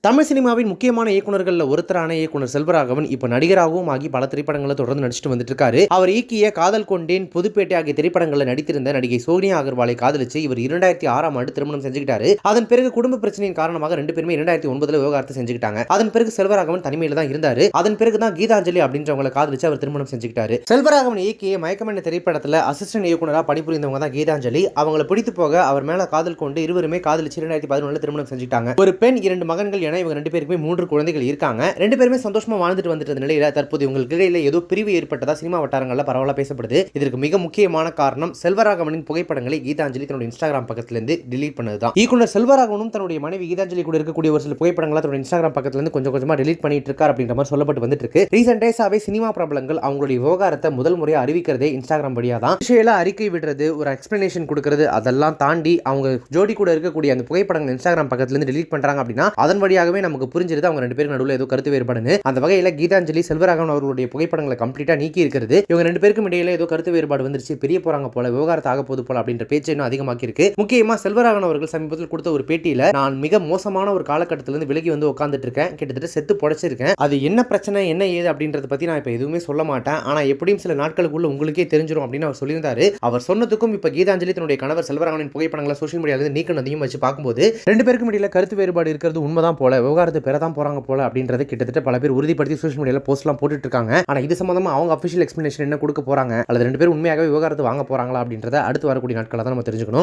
தமிழ் சினிமாவின் முக்கியமான இயக்குநர்கள்ல ஒருத்தரான இயக்குனர் செல்வராகவன் இப்ப நடிகராகவும் ஆகி பல திரைப்படங்களை தொடர்ந்து நடிச்சிட்டு வந்துட்டு இருக்காரு. அவர் இயக்கிய காதல் கொண்டேன், புதுப்பேட்டை ஆகிய திரைப்படங்களில் நடித்திருந்த நடிகை சோனியா அகர்வாலை காதலிச்சு இவர் 2006ஆம் ஆண்டு திருமணம் செஞ்சுக்கிட்டாரு. அதன் பிறகு குடும்ப பிரச்சனையின் காரணமாக ரெண்டு பேருமே 2009 விவகாரத்தை செஞ்சுக்கிட்டாங்க. அதன் பிறகு செல்வராகவன் தனிமையில தான் இருந்தாரு. அதன் பிறகுதான் கீதாஞ்சலி அப்படின்றவங்களை காதலிச்சு அவர் திருமணம் செஞ்சுக்கிட்டாரு. செல்வராகவன் இயக்கிய மயக்கமென்ன திரைப்படத்துல அசிஸ்டன்ட் இயக்குனரா பணிபுரிந்தவங்க தான் கீதாஞ்சலி. அவங்களை பிடித்து போக அவர் மேல காதல் கொண்டு இருவருமே காதலிச்சு 2011 திருமணம் செஞ்சுட்டாங்க. ஒரு பெண், 2 மகன்கள் என இவங்க ரெண்டு பேருக்குமே 3 குழந்தைகள் இருக்காங்க. ரெண்டு பேருமே சந்தோஷமா வாழ்ந்துட்டு வந்துட்டு இருந்த நிலையில தற்போது இவங்களுக்கு இடையில ஏதோ பிரிவு ஏற்பட்டதா சினிமா வட்டாரங்கள்ல பரவலா பேசப்படுது. இதற்கு மிக முக்கியமான காரணம் செல்வராகவனின் புகைப்படங்களை கீதாஞ்சலி தன்னுடைய இன்ஸ்டாகிராம் பக்கத்துல இருந்து டிலீட் பண்ணதுதான். இயக்குனர் செல்வராகவனும் தன்னுடைய மனைவி கீதாஞ்சலி கூட இருக்கக்கூடிய ஒரு சில புகைப்படங்களை தன்னுடைய இன்ஸ்டாகிராம் பக்கத்துல இருந்து கொஞ்சம் கொஞ்சமா டிலீட் பண்ணிட்டு இருக்கார் அப்படின்ற மாதிரி சொல்லப்பட்டு வந்துட்டு இருக்கு. ரீசெண்ட் டேஸாவே சினிமா பிரபலங்கள் அவங்களுடைய விவகாரத்தை முதல் முறையா அறிவிக்கிறதே இன்ஸ்டாகிராம் வழியா தான். விஷயம் அறிக்கை விடுறது, ஒரு எக்ஸ்பிளனேஷன் கொடுக்கிறது, அதெல்லாம் தாண்டி அவங்க ஜோடி கூட இருக்கக்கூடிய அந்த புகைப்படங்கள் இன்ஸ்டாகிராம் பக்கத்துல இருந்து டிலீட் பண்றாங்க அப்படின்னா அதன் வழியாகவே நமக்கு புரிஞ்சிருது அவங்க ரெண்டு பேருக்கு நடுவில் ஏதோ கருத்து வேறுபாடுன்னு. அந்த வகையில் கீதாஞ்சலி செல்வராகவன் அவர்களுடைய புகைப்படங்களை கம்ப்ளீட்டா நீக்கி இருக்கிறது. இவங்க ரெண்டு பேருக்கும் இடையில ஏதோ கருத்து வேறுபாடு வந்துருச்சு, பெரிய போறாங்க போல, விவகாரத்தை ஆக போது போல அப்படின்ற பேச்சு இன்னும் அதிகமாக்கி இருக்கு. முக்கியமா செல்வராகவன் அவர்கள் சமீபத்தில் கொடுத்த ஒரு பேட்டியில நான் மிக மோசமான ஒரு காலகட்டத்திலிருந்து விலகி வந்து உட்கார்ந்துட்டு இருக்கேன், கிட்டத்தட்ட செத்து பொழைச்சிருக்கேன், அது என்ன பிரச்சனை என்ன ஏது அப்படின்றத பத்தி நான் இப்ப எதுவுமே சொல்ல மாட்டேன், ஆனா எப்படியும் சில நாட்களுக்குள்ள உங்களுக்கே தெரிஞ்சிடும் அப்படின்னு அவர் சொல்லியிருந்தாரு. அவர் சொன்னதுக்கும் இப்ப கீதாஞ்சலி தன்னுடைய கணவர் செல்வராகவனின் புகைப்படங்களை சோஷியல் மீடியால நீக்கணும் வச்சு பார்க்கும்போது ரெண்டு பேருக்கும் இடையில கருத்து வேறுபாடு இருக்கிறது உண்மைதான் போல, விவகாரத்தை பெறதான் போறாங்க போல அப்படின்றத கிட்டத்தட்ட பல பேர் உறுதிப்படுத்தி சோஷியல் மீடியால போஸ்ட்லாம் போட்டுட்டு இருக்காங்க. ஆனா இது சம்பந்தமா அவங்க அபிஷியல் எக்ஸ்பிளனேஷன் என்ன கொடுக்க போறாங்க அல்லது ரெண்டு பேரும் உண்மையாகவே விவகாரத்தை வாங்க போறாங்களா அப்படின்றத அடுத்து வரக்கூடிய நாட்களா தான் நம்ம தெரிஞ்சுக்கணும்.